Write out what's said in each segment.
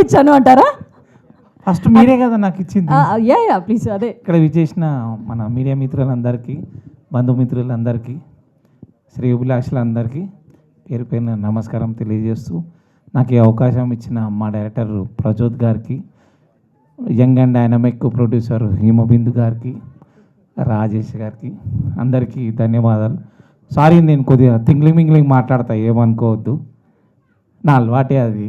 ఇచ్చాను అంటారా? ఫస్ట్ మీరే కదా నాకు ఇచ్చింది. Yeah please. అదే ఇక్కడ విచ్చేసిన మన మీడియా మిత్రులందరికీ, బంధుమిత్రులందరికీ, శ్రేయోభిలాషులందరికీ పేరు పేరున నమస్కారం తెలియజేస్తూ, నాకు ఈ అవకాశం ఇచ్చిన మా డైరెక్టర్ ప్రజోత్ గారికి, young and dynamic producer Himabindu గారికి, రాజేష్ గారికి అందరికీ ధన్యవాదాలు. సారీ, నేను కొద్దిగా మింగ్లింగ్ మాట్లాడతా, ఏమనుకోవద్దు, నా అలవాటే అది.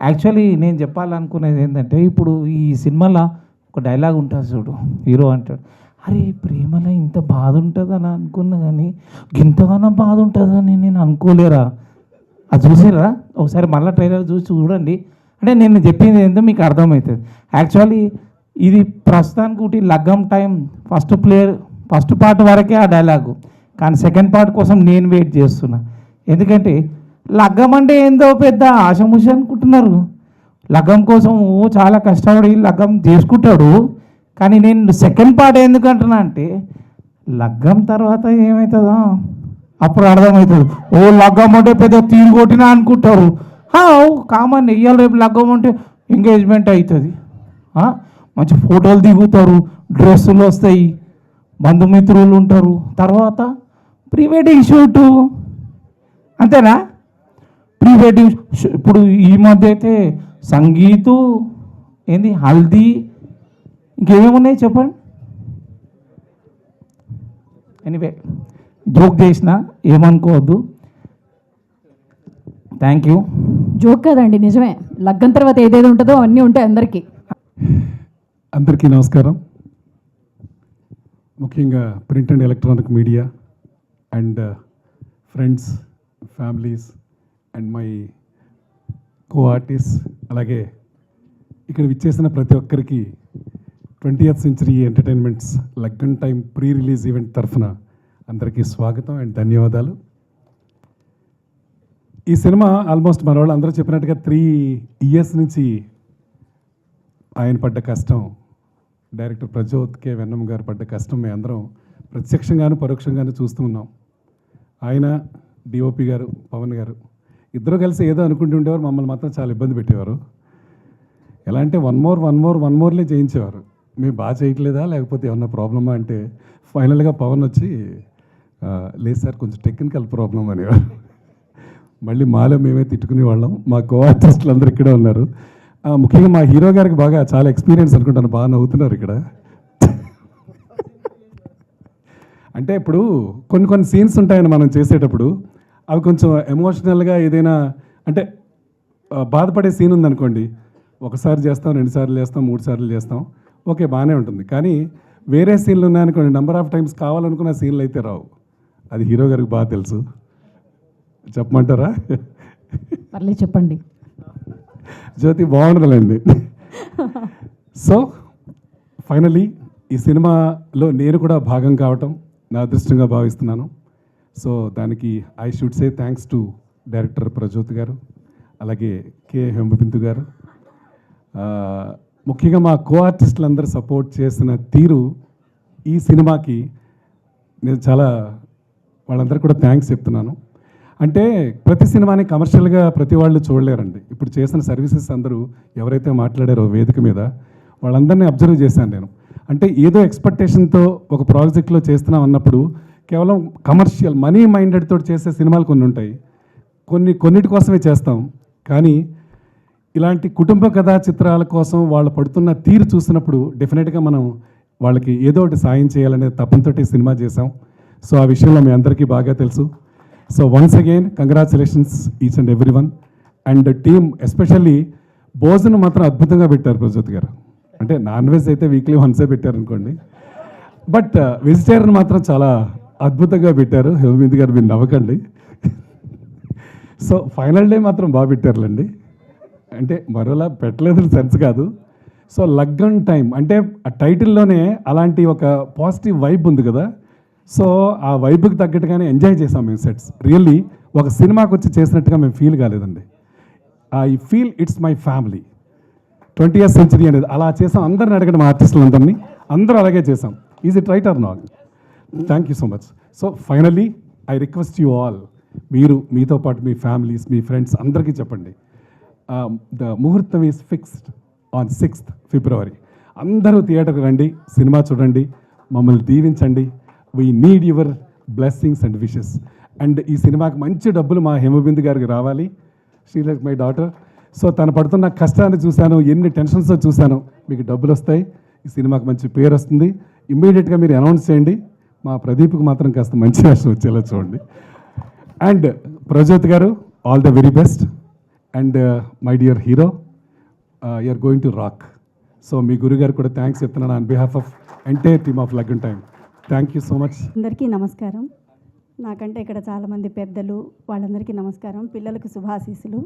యాక్చువల్లీ నేను చెప్పాలనుకునేది ఏంటంటే, ఇప్పుడు ఈ సినిమాలో ఒక డైలాగ్ ఉంటుంది చూడు, హీరో అంటాడు, అరే ప్రేమలో ఇంత బాధ ఉంటుందని అనుకున్నా కానీ ఇంతగానో బాధ ఉంటుందని నేను అనుకోలేరా. అది చూసారా? ఒకసారి మళ్ళీ ట్రైలర్ చూసి చూడండి. అంటే నేను చెప్పింది ఏంటో మీకు అర్థమవుతుంది. యాక్చువల్లీ ఇది ప్రస్తుతానికి ఒకటి లగ్గం టైం ఫస్ట్ పార్ట్ వరకే ఆ డైలాగు, కానీ సెకండ్ పార్ట్ కోసం నేను వెయిట్ చేస్తున్నా. ఎందుకంటే లగ్గం అంటే ఏందో పెద్ద ఆశముష అనుకుంటున్నారు. లగ్గం కోసం చాలా కష్టపడి లగ్గం చేసుకుంటాడు, కానీ నేను సెకండ్ పార్ట్ ఎందుకంటున్నా అంటే లగ్గం తర్వాత ఏమవుతుందా అప్పుడు అర్థమవుతుంది. లగ్గం అంటే పెద్ద తీరు కొట్టినా అనుకుంటారు. కామన్, ఇయ్యాలి రేపు లగ్గం అంటే ఎంగేజ్మెంట్ అవుతుంది, మంచి ఫోటోలు దిగుతారు, డ్రెస్సులు వస్తాయి, బంధుమిత్రులు ఉంటారు, తర్వాత ప్రీ వెడ్డింగ్ షూటు, అంతేనా? ప్రీ వెడ్డింగ్ ఇప్పుడు ఈ మధ్య అయితే సంగీతు ఏంది, హల్దీ, ఇంకేమేమున్నాయి చెప్పండి. ఎనీవే, జోక్ చేసిన ఏమనుకోవద్దు. Thank you. జోక్ కదండి, నిజమే. లగ్గం తర్వాత ఏదేది ఉంటుందో అన్నీ ఉంటాయి అందరికీ. అందరికీ నమస్కారం. ముఖ్యంగా print and electronic media and friends, families and my co artist, అలాగే ఇక్కడ విచ్చేసిన ప్రతి ఒక్కరికి 20th century entertainments Laggam time pre release event తరఫున అందరికీ స్వాగతం అండ్ ధన్యవాదాలు. ఈ సినిమా ఆల్మోస్ట్ మన వాళ్ళు అందరూ చెప్పినట్టుగా 3 years నుంచి ఆయన పడ్డ కష్టం, డైరెక్టర్ ప్రజోత్ కే వెన్నమ్ గారు పడ్డ కష్టం మేము అందరం ప్రత్యక్షంగాను పరోక్షంగాను చూస్తూ ఉన్నాం. ఆయన, డిఓపి గారు, పవన్ గారు ఇద్దరు కలిసి ఏదో అనుకుంటూ ఉండేవారు, మమ్మల్ని మాత్రం చాలా ఇబ్బంది పెట్టేవారు. ఎలా అంటే వన్ మోర్లే చేయించేవారు. మేము బాగా చేయట్లేదా లేకపోతే ఏమన్నా ప్రాబ్లమా అంటే ఫైనల్గా పవన్ వచ్చి లేదు సార్ కొంచెం టెక్నికల్ ప్రాబ్లం అనేవారు. మళ్ళీ మాలో మేమే తిట్టుకునే వాళ్ళం. మా కో ఆర్టిస్టులు అందరూ ఇక్కడే ఉన్నారు. ముఖ్యంగా మా హీరో గారికి బాగా చాలా ఎక్స్పీరియన్స్ అనుకుంటాను, బాగా నవ్వుతున్నారు ఇక్కడ. అంటే ఇప్పుడు కొన్ని సీన్స్ ఉంటాయని మనం చేసేటప్పుడు అవి కొంచెం ఎమోషనల్గా ఏదైనా అంటే బాధపడే సీన్ ఉందనుకోండి, ఒకసారి చేస్తాం, 2 సార్లు చేస్తాం, 3 సార్లు చేస్తాం, ఓకే బాగానే ఉంటుంది. కానీ వేరే సీన్లు ఉన్నాయనుకోండి, నెంబర్ ఆఫ్ టైమ్స్ కావాలనుకున్న సీన్లు అయితే రావు. అది హీరో గారికి బాగా తెలుసు. చెప్పమంటారా? పర్లేదు చెప్పండి. జ్యోతి బాగుండదులేండి. సో ఫైనలీ ఈ సినిమాలో నేను కూడా భాగం కావటం నా అదృష్టంగా భావిస్తున్నాను. సో దానికి I should say thanks to director Prajoth garu, అలాగే కే హిమబిందు గారు, ముఖ్యంగా మా కో ఆర్టిస్టులు అందరూ సపోర్ట్ చేసిన తీరు ఈ సినిమాకి నేను చాలా వాళ్ళందరూ కూడా థ్యాంక్స్ చెప్తున్నాను. అంటే ప్రతి సినిమాని కమర్షియల్గా ప్రతి వాళ్ళు చూడలేరండి. ఇప్పుడు చేసిన సర్వీసెస్ అందరూ ఎవరైతే మాట్లాడారో వేదిక మీద వాళ్ళందరినీ అబ్జర్వ్ చేశాను నేను. అంటే ఏదో ఎక్స్పెక్టేషన్తో ఒక ప్రాజెక్ట్లో చేస్తున్నాం అన్నప్పుడు కేవలం కమర్షియల్ మనీ మైండెడ్ తోటి చేసే సినిమాలు కొన్ని ఉంటాయి, కొన్నిటి కోసమే చేస్తాం. కానీ ఇలాంటి కుటుంబ కథా చిత్రాల కోసం వాళ్ళు పడుతున్న తీరు చూసినప్పుడు డెఫినెట్గా మనం వాళ్ళకి ఏదో ఒకటి సాయం చేయాలనే తపంతోటి సినిమా చేసాం. సో ఆ విషయంలో మీ అందరికీ బాగా తెలుసు. So once again congratulations each and every one and team. Especially భోజనం మాత్రం అద్భుతంగా పెట్టారు ప్రజోత్ గారు. అంటే నాన్ వెజ్ అయితే వీక్లీ వన్సే పెట్టారు అనుకోండి, బట్ వెజిటేరియన్ మాత్రం చాలా అద్భుతంగా పెట్టారు. హిమబిందు గారు మీరు నవ్వకండి. సో ఫైనల్ డే మాత్రం బాగా పెట్టారులేండి. అంటే మరోలా పెట్టలేదు సెన్స్ కాదు. సో లగ్గన్ టైం అంటే ఆ టైటిల్లోనే అలాంటి ఒక పాజిటివ్ వైబ్ ఉంది కదా. సో ఆ వైబ్కి తగ్గట్టుగానే ఎంజాయ్ చేసాం మేము సెట్స్. రియల్లీ ఒక సినిమాకి వచ్చి చేసినట్టుగా మేము ఫీల్ కాలేదండి. I feel it's my family. 20th century అనేది అలా చేసాం. అందరిని అడగండి, మా ఆర్టిస్టులు అందరూ అలాగే చేసాం. Is it right are not? Thank you so much. So finally I request you all, మీతో పాటు మీ ఫ్యామిలీస్, మీ ఫ్రెండ్స్ అందరికీ చెప్పండి, ద ముహూర్తం is fixed on 6th February. అందరూ థియేటర్కి రండి, సినిమా చూడండి, మమ్మల్ని దీవించండి. We need your blessings and wishes. And ఈ సినిమాకి మంచి డబ్బులు మా హేమబిందు గారికి రావాలి. She like my daughter. So తను పడుతున్న కష్టాన్ని చూశాను, ఎన్ని టెన్షన్స్ చూశాను. మీకు డబ్బులు వస్తాయి, ఈ సినిమాకి మంచి పేరు వస్తుంది. ఇమ్మీడియట్గా మీరు అనౌన్స్ చేయండి. మా ప్రదీప్కి మాత్రం కాస్త మంచి వేషం వచ్చేలా చూడండి. And Prajyoth garu, all the very best. And my dear hero, you're going to rock. So మీ గురుగారు కూడా థ్యాంక్స్ చెప్తున్నాను on behalf of entire team of Laggam time. Thank you so much. అందరికీ నమస్కారం. నాకంటే ఇక్కడ చాలామంది పెద్దలు, వాళ్ళందరికీ నమస్కారం. పిల్లలకు శుభాశీస్సులు.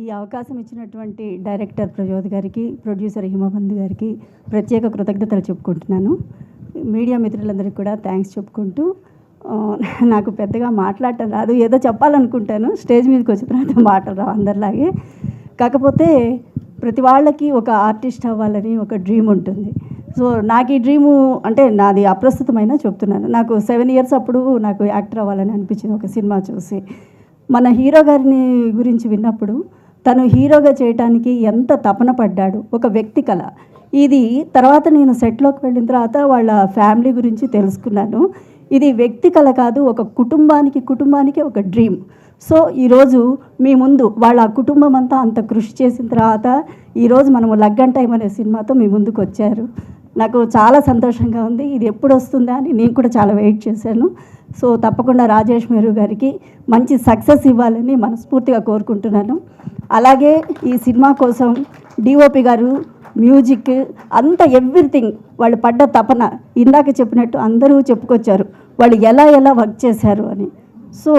ఈ అవకాశం ఇచ్చినటువంటి డైరెక్టర్ ప్రజోద్ గారికి, ప్రొడ్యూసర్ హిమబంధు గారికి ప్రత్యేక కృతజ్ఞతలు చెప్పుకుంటున్నాను. మీడియా మిత్రులందరికీ కూడా థ్యాంక్స్ చెప్పుకుంటూ, నాకు పెద్దగా మాట్లాడటం రాదు, ఏదో చెప్పాలనుకుంటాను, స్టేజ్ మీదకి వచ్చిన తర్వాత మాటలు రావు అందరిలాగే. కాకపోతే ప్రతి వాళ్ళకి ఒక ఆర్టిస్ట్ అవ్వాలని ఒక డ్రీమ్ ఉంటుంది. సో నాకు ఈ డ్రీము అంటే నాది అప్రస్తుతమైన చెప్తున్నాను. నాకు 7 years అప్పుడు నాకు యాక్టర్ అవ్వాలని అనిపించింది ఒక సినిమా చూసి. మన హీరో గారిని గురించి విన్నప్పుడు తను హీరోగా చేయటానికి ఎంత తపన పడ్డాడు, ఒక వ్యక్తి కళ ఇది. తర్వాత నేను సెట్లోకి వెళ్ళిన తర్వాత వాళ్ళ ఫ్యామిలీ గురించి తెలుసుకున్నాను. ఇది వ్యక్తి కళ కాదు, ఒక కుటుంబానికి ఒక డ్రీమ్. సో ఈరోజు మీ ముందు వాళ్ళ కుటుంబం అంతా అంత కృషి చేసిన తర్వాత ఈరోజు మనము లగ్గన్ టైం అనే సినిమాతో మీ ముందుకు వచ్చారు. నాకు చాలా సంతోషంగా ఉంది. ఇది ఎప్పుడు వస్తుందా అని నేను కూడా చాలా వెయిట్ చేశాను. సో తప్పకుండా రాజేష్ మేరు గారికి మంచి సక్సెస్ ఇవ్వాలని మనస్ఫూర్తిగా కోరుకుంటున్నాను. అలాగే ఈ సినిమా కోసం డిఓపి గారు, మ్యూజిక్ అంతా ఎవ్రీథింగ్ వాళ్ళు పడ్డ తపన ఇందాక చెప్పినట్టు అందరూ చెప్పుకొచ్చారు వాళ్ళు ఎలా వర్క్ చేశారు అని. సో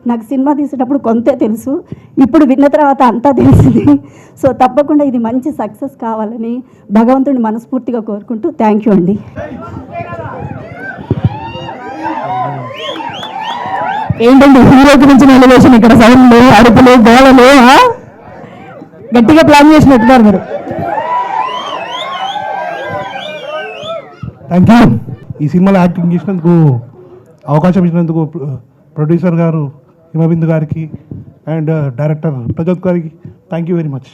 నాకు సినిమా తీసేటప్పుడు కొంతే తెలుసు, ఇప్పుడు విన్న తర్వాత అంతా తెలిసింది. సో తప్పకుండా ఇది మంచి సక్సెస్ కావాలని భగవంతుడిని మనస్ఫూర్తిగా కోరుకుంటూ థ్యాంక్ యూ అండి. ఏంటండి హీరో గురించి ఎలివేషన్, ఇక్కడ సౌండ్లు, అరుపులు, గోళలు గట్టిగా ప్లాన్ చేసినట్టున్నారు మీరు. Thank you. ఈ సినిమాలో యాక్టింగ్ చేసినందుకు, అవకాశం ఇచ్చినందుకు ప్రొడ్యూసర్ గారు హిమబిందు గారికి అండ్ డైరెక్టర్ ప్రజోత్ గారికి థ్యాంక్ యూ వెరీ మచ్.